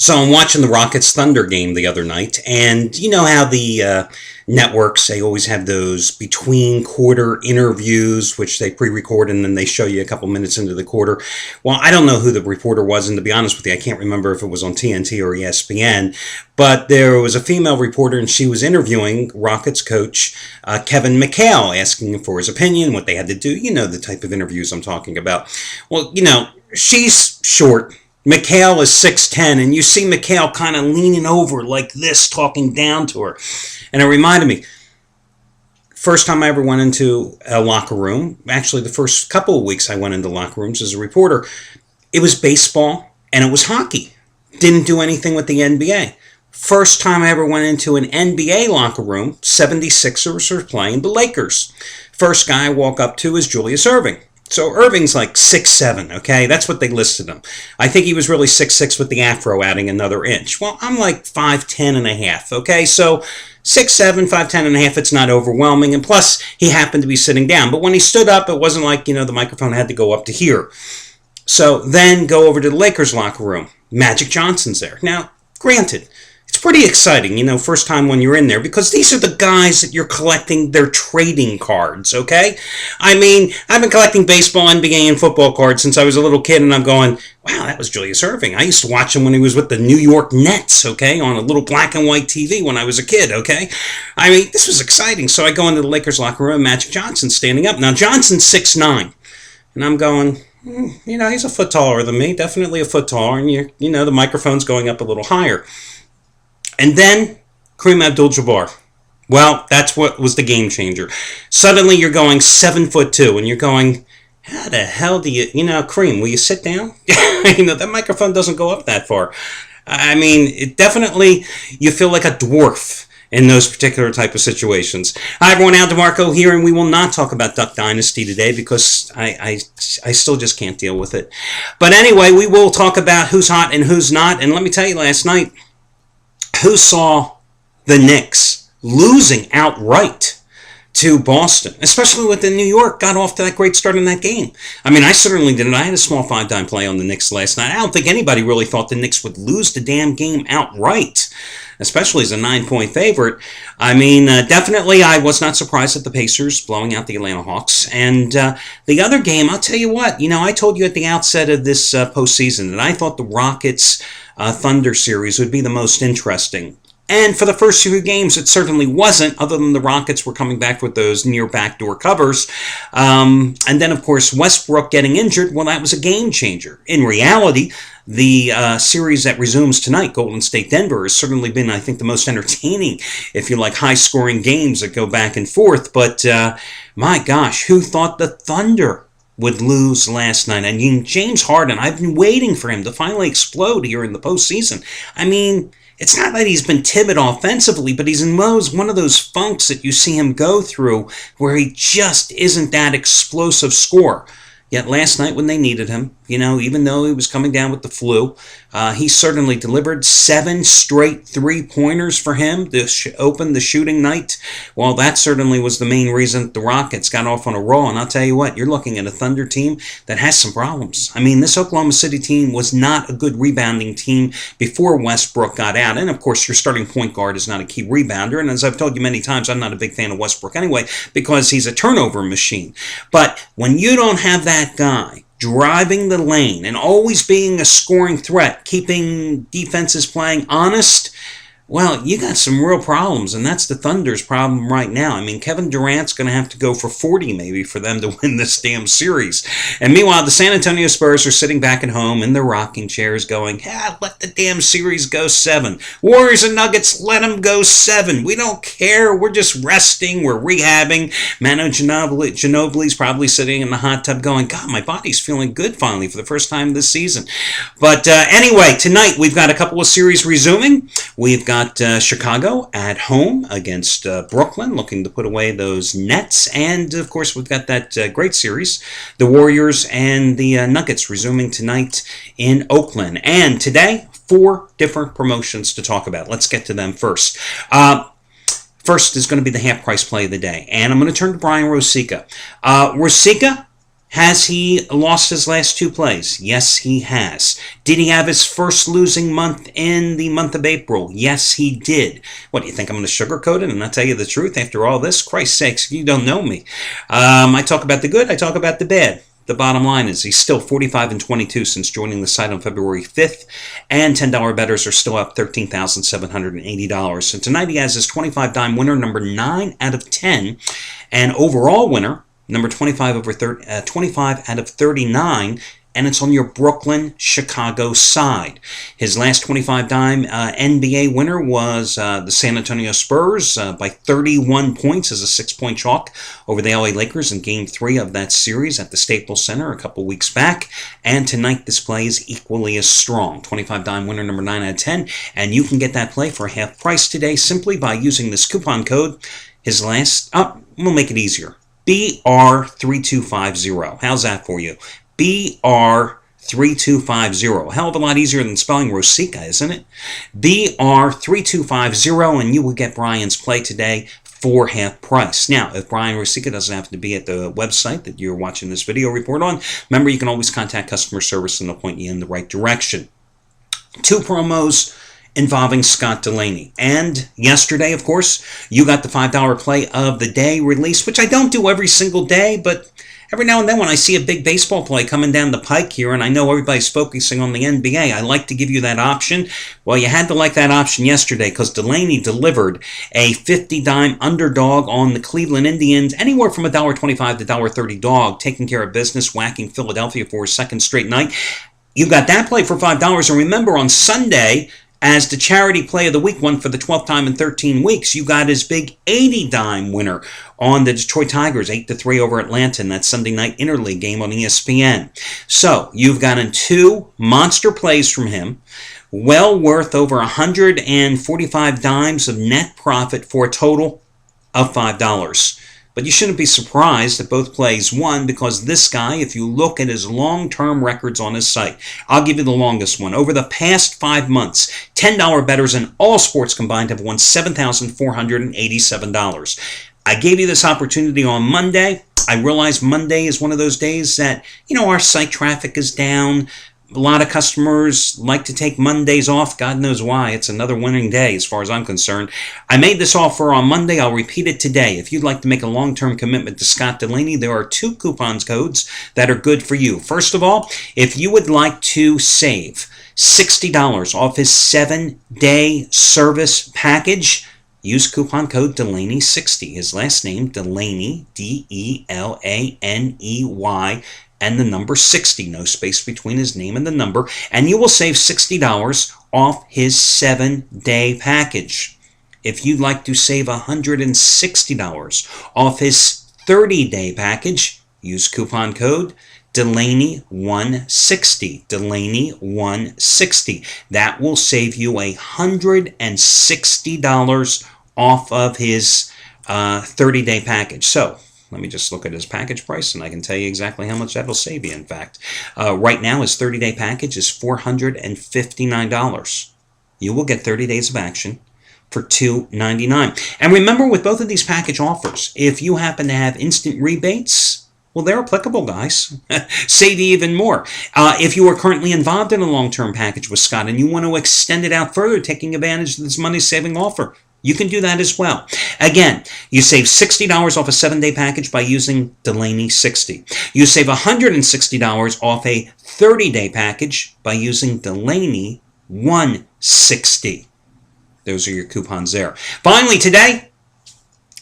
So I'm watching the Rockets Thunder game the other night, and you know how the networks, they always have those between quarter interviews, which they pre-record and then they show you a couple minutes into the quarter. Well, I don't know who the reporter was, and to be honest with you, I can't remember if it was on TNT or ESPN, but there was a female reporter and she was interviewing Rockets coach Kevin McHale, asking him for his opinion, what they had to do. You know the type of interviews I'm talking about. Well, she's short. McHale is 6'10", and you see McHale kind of leaning over like this, talking down to her. And it reminded me, first time I ever went into a locker room, actually the first couple of weeks I went into locker rooms as a reporter, it was baseball and it was hockey. Didn't do anything with the NBA. First time I ever went into an NBA locker room, 76ers were playing the Lakers. First guy I walk up to is Julius Erving. So Irving's like 6'7", okay? That's what they listed him. I think he was really 6'6", with the afro adding another inch. Well, I'm like 5'10 and a half, okay? So 6'7", 5'10 and a half, it's not overwhelming. And plus, he happened to be sitting down. But when he stood up, it wasn't like, the microphone had to go up to here. So then go over to the Lakers locker room. Magic Johnson's there. Now, granted, it's pretty exciting, first time when you're in there, because these are the guys that you're collecting their trading cards, okay? I mean, I've been collecting baseball, NBA, and football cards since I was a little kid, and I'm going, wow, that was Julius Erving. I used to watch him when he was with the New York Nets, okay, on a little black and white TV when I was a kid, okay? I mean, this was exciting. So I go into the Lakers locker room, Magic Johnson standing up. Now, Johnson's 6'9", and I'm going, he's a foot taller than me, definitely a foot taller, and the microphone's going up a little higher. And then Kareem Abdul-Jabbar. Well, that's what was the game changer. Suddenly you're going 7'2", and you're going, how the hell do you, Kareem, will you sit down? That microphone doesn't go up that far. I mean, it definitely, you feel like a dwarf in those particular type of situations. Hi everyone, Al DeMarco here, and we will not talk about Duck Dynasty today because I still just can't deal with it. But anyway, we will talk about who's hot and who's not. And let me tell you, last night, who saw the Knicks losing outright to Boston, especially with the New York got off to that great start in that game? I mean, I certainly didn't. I had a small 5-dime play on the Knicks last night. I don't think anybody really thought the Knicks would lose the damn game outright, especially as a 9-point favorite. I mean, definitely I was not surprised at the Pacers blowing out the Atlanta Hawks. And the other game, I'll tell you what, I told you at the outset of this postseason that I thought the Rockets Thunder series would be the most interesting. And for the first few games, it certainly wasn't, other than the Rockets were coming back with those near backdoor covers. And then, of course, Westbrook getting injured, well, that was a game changer. In reality, the series that resumes tonight, Golden State-Denver, has certainly been, I think, the most entertaining, if you like, high-scoring games that go back and forth. But, my gosh, who thought the Thunder would lose last night? I mean, James Harden, I've been waiting for him to finally explode here in the postseason. I mean, it's not that he's been timid offensively, but he's in one of those funks that you see him go through where he just isn't that explosive scorer. Yet last night when they needed him, even though he was coming down with the flu, he certainly delivered 7 straight three-pointers for him to open the shooting night. Well, that certainly was the main reason the Rockets got off on a roll. And I'll tell you what, you're looking at a Thunder team that has some problems. I mean, this Oklahoma City team was not a good rebounding team before Westbrook got out. And, of course, your starting point guard is not a key rebounder. And as I've told you many times, I'm not a big fan of Westbrook anyway because he's a turnover machine. But when you don't have that guy driving the lane and always being a scoring threat, keeping defenses playing honest, well, you got some real problems, and that's the Thunder's problem right now. I mean, Kevin Durant's going to have to go for 40 maybe for them to win this damn series. And meanwhile, the San Antonio Spurs are sitting back at home in their rocking chairs going, let the damn series go 7. Warriors and Nuggets, let them go 7. We don't care. We're just resting. We're rehabbing. Manu Ginobili's probably sitting in the hot tub going, God, my body's feeling good finally for the first time this season. But anyway, tonight we've got a couple of series resuming. We've got Chicago at home against Brooklyn, looking to put away those Nets. And, of course, we've got that great series, the Warriors and the Nuggets, resuming tonight in Oakland. And today, 4 different promotions to talk about. Let's get to them first. First is going to be the half-price play of the day. And I'm going to turn to Brian Rosica. Rosica Has he lost his last two plays? Yes, he has. Did he have his first losing month in the month of April? Yes, he did. What, do you think I'm going to sugarcoat it and not tell you the truth after all this? Christ's sakes, you don't know me. I talk about the good, I talk about the bad. The bottom line is he's still 45-22 since joining the site on February 5th, and $10 bettors are still up $13,780. And tonight he has his 25-dime winner, number 9 out of 10, and overall winner, number 25 out of 39, and it's on your Brooklyn-Chicago side. His last 25-dime NBA winner was the San Antonio Spurs by 31 points as a 6-point chalk over the LA Lakers in Game 3 of that series at the Staples Center a couple weeks back. And tonight this play is equally as strong. 25-dime winner number 9 out of 10, and you can get that play for half price today simply by using this coupon code. His last, we'll make it easier. BR3250. How's that for you? BR3250. Hell of a lot easier than spelling Rosica, isn't it? BR3250, and you will get Brian's play today for half price. Now, if Brian Rosica doesn't happen to be at the website that you're watching this video report on, remember you can always contact customer service and they'll point you in the right direction. 2 promos involving Scott Delaney. And yesterday, of course, you got the $5 play of the day release, which I don't do every single day, but every now and then when I see a big baseball play coming down the pike here, and I know everybody's focusing on the NBA, I like to give you that option. Well, you had to like that option yesterday because Delaney delivered a 50-dime underdog on the Cleveland Indians, anywhere from $1.25 to $1.30 dog, taking care of business, whacking Philadelphia for a second straight night. You got that play for $5, and remember on Sunday, as the charity play of the week, one for the 12th time in 13 weeks, you got his big 80-dime winner on the Detroit Tigers, 8-3 over Atlanta in that Sunday night interleague game on ESPN. So you've gotten 2 monster plays from him, well worth over 145 dimes of net profit for a total of $5. But you shouldn't be surprised that both plays won because this guy, if you look at his long-term records on his site, I'll give you the longest one. Over the past 5 months, $10 bettors in all sports combined have won $7,487. I gave you this opportunity on Monday. I realize Monday is one of those days that, our site traffic is down. A lot of customers like to take Mondays off. God knows why. It's another winning day as far as I'm concerned. I made this offer on Monday. I'll repeat it today. If you'd like to make a long-term commitment to Scott Delaney, there are 2 coupon codes that are good for you. First of all, if you would like to save $60 off his 7-day service package, use coupon code Delaney60. His last name, Delaney, Delaney, and the number 60, no space between his name and the number, and you will save $60 off his 7-day package. If you'd like to save $160 off his 30-day package, use coupon code Delaney160, Delaney160. That will save you $160 off of his 30-day package. So, let me just look at his package price, and I can tell you exactly how much that will save you, in fact. Right now, his 30-day package is $459. You will get 30 days of action for $299. And remember, with both of these package offers, if you happen to have instant rebates, well, they're applicable, guys. Save you even more. If you are currently involved in a long-term package with Scott and you want to extend it out further, taking advantage of this money-saving offer, you can do that as well. Again, you save $60 off a 7-day package by using Delaney60. You save $160 off a 30-day package by using Delaney160. Those are your coupons there. Finally, today,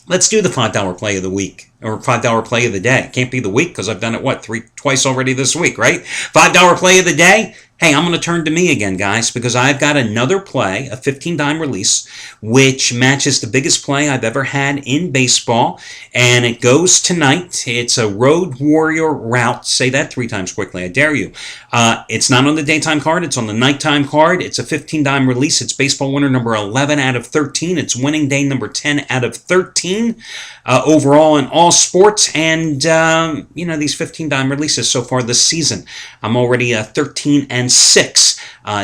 let's do the $5 play of the week, or $5 play of the day. Can't be the week because I've done it, twice already this week, right? $5 play of the day. Hey, I'm going to turn to me again, guys, because I've got another play, a 15-dime release, which matches the biggest play I've ever had in baseball, and it goes tonight. It's a Road Warrior route. Say that 3 times quickly. I dare you. It's not on the daytime card. It's on the nighttime card. It's a 15-dime release. It's baseball winner number 11 out of 13. It's winning day number 10 out of 13 overall in all sports. And, these 15-dime releases so far this season, I'm already 13-6.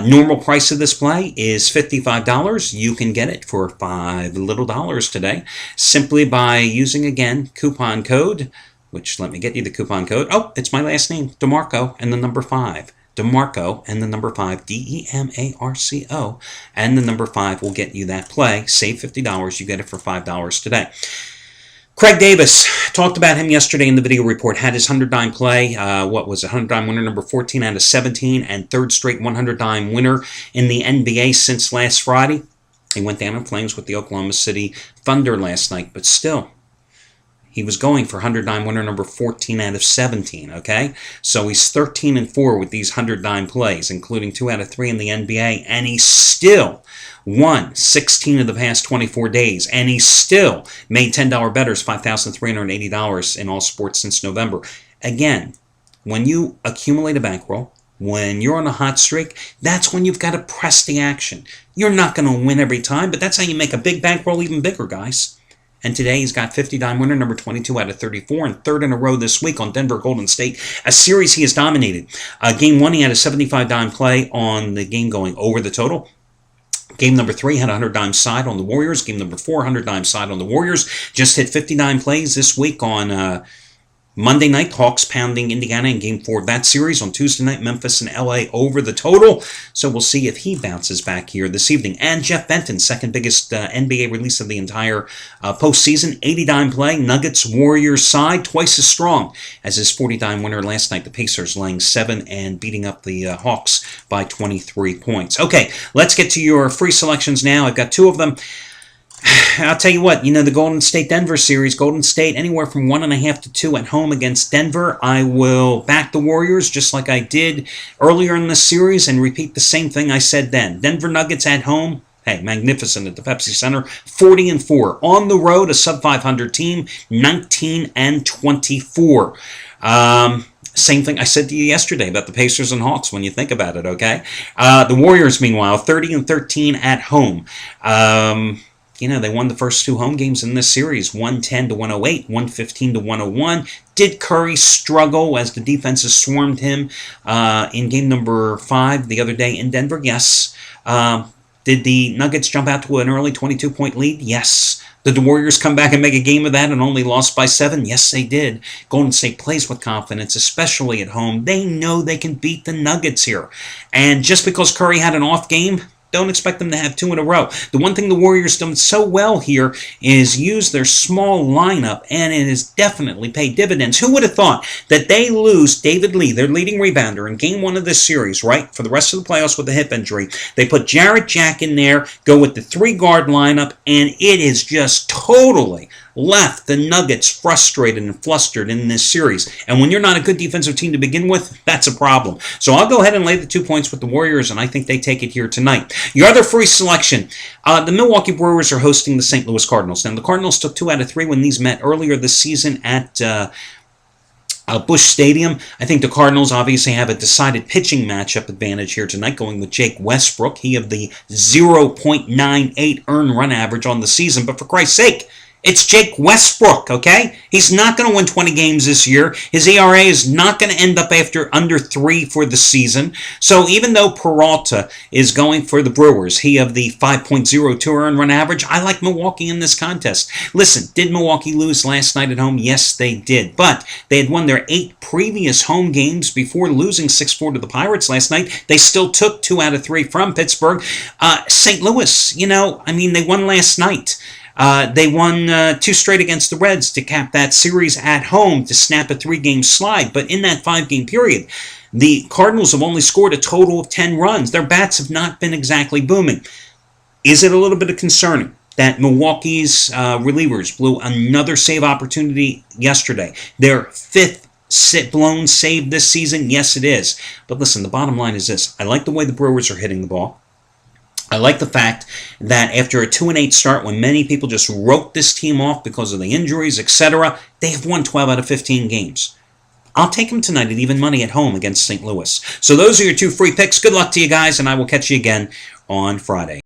Normal price of this play is $55. You can get it for $5 today simply by using, again, coupon code which let me get you the coupon code. Oh, it's my last name, DeMarco, and the number 5. DeMarco and the number 5, DEMARCO, and the number 5 will get you that play. Save $50. You get it for $5 today. Craig Davis, talked about him yesterday in the video report, had his 100-dime play. What was it? 100-dime winner number 14 out of 17, and third straight 100-dime winner in the NBA since last Friday. He went down in flames with the Oklahoma City Thunder last night, but still, he was going for 100-dime winner number 14 out of 17, okay? So he's 13-4 with these 100-dime plays, including 2 out of 3 in the NBA, and he still won 16 of the past 24 days, and he still made $10 bettors, $5,380 in all sports since November. Again, when you accumulate a bankroll, when you're on a hot streak, that's when you've got to press the action. You're not going to win every time, but that's how you make a big bankroll even bigger, guys. And today he's got 50-dime winner number 22 out of 34, and third in a row this week on Denver Golden State, a series he has dominated. Game 1, he had a 75-dime play on the game going over the total. Game number 3 had a 100-dime side on the Warriors. Game number 4, 100-dime side on the Warriors. Just hit 50-dime plays this week on Monday night, Hawks pounding Indiana in Game 4 of that series. On Tuesday night, Memphis and LA over the total. So we'll see if he bounces back here this evening. And Jeff Benton, second biggest NBA release of the entire postseason. 80-dime play, Nuggets, Warriors side, twice as strong as his 40-dime winner last night. The Pacers laying 7 and beating up the Hawks by 23 points. Okay, let's get to your free selections now. I've got 2 of them. I'll tell you what, the Golden State-Denver series, Golden State anywhere from 1.5 to 2 at home against Denver. I will back the Warriors just like I did earlier in the series and repeat the same thing I said then. Denver Nuggets at home, hey, magnificent at the Pepsi Center, 40-4. On the road, a sub-500 team, 19-24. Same thing I said to you yesterday about the Pacers and Hawks when you think about it, okay? The Warriors, meanwhile, 30-13 at home. They won the first 2 home games in this series, 110-108, 115-101. Did Curry struggle as the defenses swarmed him in game number 5 the other day in Denver? Yes. Did the Nuggets jump out to an early 22-point lead? Yes. Did the Warriors come back and make a game of that and only lost by 7? Yes, they did. Golden State plays with confidence, especially at home. They know they can beat the Nuggets here. And just because Curry had an off game, don't expect them to have 2 in a row. The one thing the Warriors done so well here is use their small lineup, and it has definitely paid dividends. Who would have thought that they lose David Lee, their leading rebounder, in Game 1 of this series, right, for the rest of the playoffs with a hip injury? They put Jarrett Jack in there, go with the 3-guard lineup, and it is just totally left the Nuggets frustrated and flustered in this series. And when you're not a good defensive team to begin with, that's a problem. So I'll go ahead and lay the 2 points with the Warriors, and I think they take it here tonight. Your other free selection, the Milwaukee Brewers are hosting the St. Louis Cardinals. Now, the Cardinals took 2 out of 3 when these met earlier this season at Busch Stadium. I think the Cardinals obviously have a decided pitching matchup advantage here tonight, going with Jake Westbrook. He of the 0.98 earned run average on the season, but for Christ's sake, it's Jake Westbrook, okay? He's not going to win 20 games this year. His ERA is not going to end up under 3 for the season. So even though Peralta is going for the Brewers, he of the 5.02 earned run average, I like Milwaukee in this contest. Listen, did Milwaukee lose last night at home? Yes, they did. But they had won their 8 previous home games before losing 6-4 to the Pirates last night. They still took 2 out of 3 from Pittsburgh. St. Louis, they won last night. They won 2 straight against the Reds to cap that series at home to snap a 3-game slide. But in that 5-game period, the Cardinals have only scored a total of 10 runs. Their bats have not been exactly booming. Is it a little bit concerning that Milwaukee's relievers blew another save opportunity yesterday? Their 5th blown save this season? Yes, it is. But listen, the bottom line is this. I like the way the Brewers are hitting the ball. I like the fact that after a 2-8 start, when many people just wrote this team off because of the injuries, etc., they have won 12 out of 15 games. I'll take them tonight at even money at home against St. Louis. So those are your 2 free picks. Good luck to you guys, and I will catch you again on Friday.